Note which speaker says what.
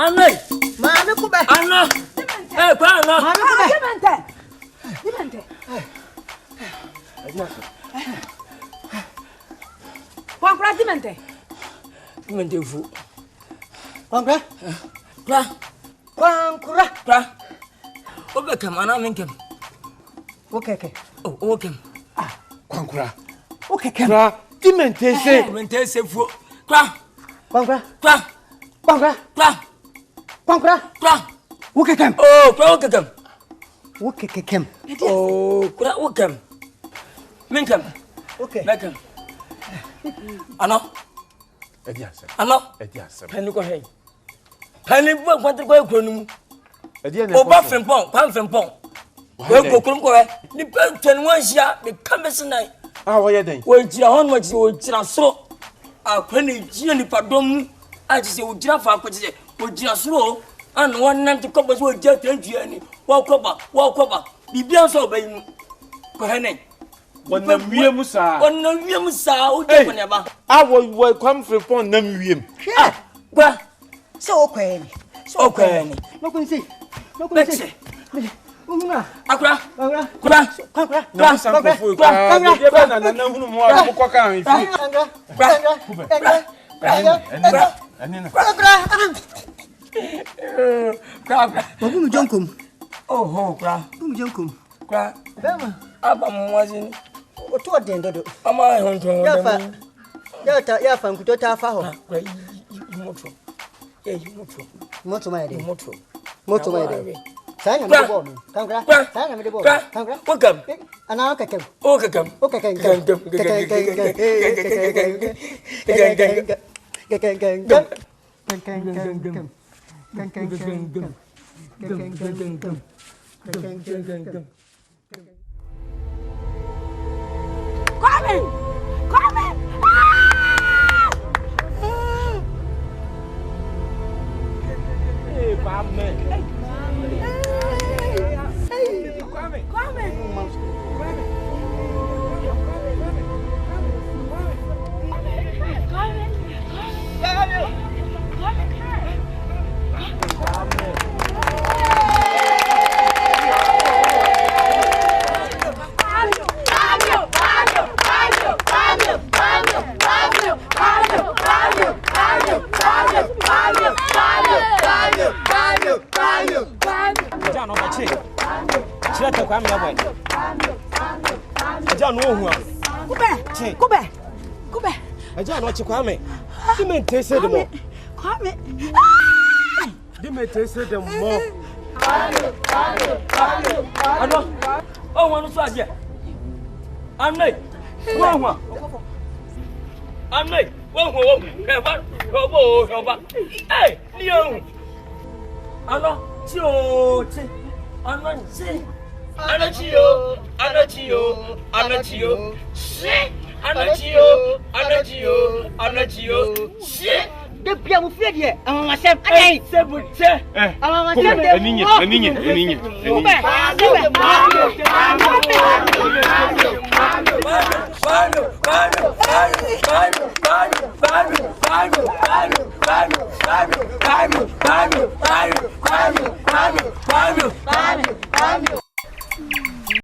Speaker 1: Anna.
Speaker 2: Mama Kuba.
Speaker 1: Anna. Eh, Anna.
Speaker 2: Mama Dimante. Kwankura Dimante.
Speaker 1: Dimante fu.
Speaker 2: Kwankura.
Speaker 1: Kwankura. Obekam ana menkem.
Speaker 2: Okeke.
Speaker 1: Oh, okem.
Speaker 3: Ah, Kwankura.
Speaker 2: Okeke.
Speaker 3: Dimante se
Speaker 1: fu. Kwankura.
Speaker 2: Okeke.
Speaker 1: Oh, okeke.
Speaker 2: Okeke.
Speaker 1: Oh, okeke. Menkem.
Speaker 2: Okay.
Speaker 1: Menkem. Ano.
Speaker 3: Ediase.
Speaker 1: Ano.
Speaker 3: Ediase.
Speaker 1: Peni ko hen. Peni bo kwante ko ekronu.
Speaker 3: Ediane.
Speaker 1: Oba frempon, pan frempon. We go krum ko we. Ni pe 21 hia be kamesi nai.
Speaker 3: Ah, wo ye den.
Speaker 1: Wo jira hon wo jira so. Akwani jira ni padom. A ti se wo jira fa ko ti se wo jira so. An won nan ti ko bo so jira tantua ni. Wo koba. Bibia so ba yin. Ko henen.
Speaker 3: Wonna wiem sa.
Speaker 1: O de ko ne ba.
Speaker 3: Ah, wo kwam frempon nam wiem.
Speaker 1: Ah, gba.
Speaker 2: So okweni. No kun si. Uma.
Speaker 1: Akura.
Speaker 3: Na sanko fu kwa. Ye ba na hunu mo a ko kan ifi. Anina.
Speaker 2: Babu mu jonkum.
Speaker 1: Oh ho, kra.
Speaker 2: Babu jonkum.
Speaker 1: Kra.
Speaker 2: Bema.
Speaker 1: Aba mu wazin.
Speaker 2: O to den dodo.
Speaker 1: Ama hon to.
Speaker 2: Ya fa nkuto ta fa ho.
Speaker 1: Moto. Moto mai de.
Speaker 2: Saya na me bo me. Kankra. Saya na me bo. Kankra.
Speaker 1: Okam.
Speaker 2: Ana kakem.
Speaker 1: Okam.
Speaker 2: Come!
Speaker 3: Hey, Pame.
Speaker 2: Kube.
Speaker 3: Aja no chi kwame. Dimante se de mo.
Speaker 2: Kwame.
Speaker 3: Dimante se de mo.
Speaker 1: Ano. Oh, wonu so ade. Amnai. Wo. Amnai. Wo. Ba. Eh, ni o. Ano. Ti o ti. Ano ti. Anachio. Shit. Anachio. Shit.
Speaker 2: De pia mu fie de. Amama chef. Ai.
Speaker 1: Sebute.
Speaker 2: Amama chef de.
Speaker 3: Aninye.
Speaker 1: Bye.